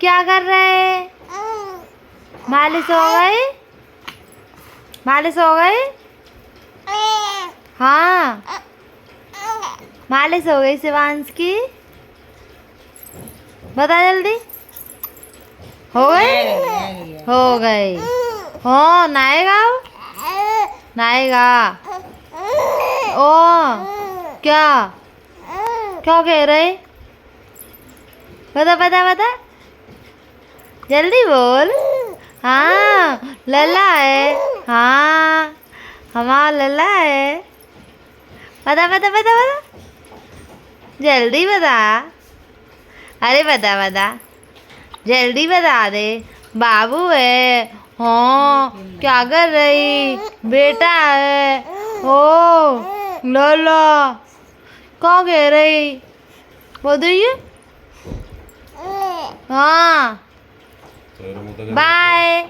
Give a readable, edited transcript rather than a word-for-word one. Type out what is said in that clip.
क्या कर रहे? मालिश हो गई? मालिश हो गई? हाँ, मालिश हो गई शिवांश की। बता जल्दी। हो गई? हो गई। हो नहाएगा अब? नहाएगा। ओ क्या क्या कह रहे? बता बता बता, जल्दी बोल। हाँ लल्ला है। हाँ हमारा लल्ला है। बता बता बता बता, जल्दी बता। अरे बता बता, जल्दी बता दे। बाबू है। हाँ क्या कर रही? बेटा है। ओ लल्ला क्या कह रही? बताइए। हाँ बाय।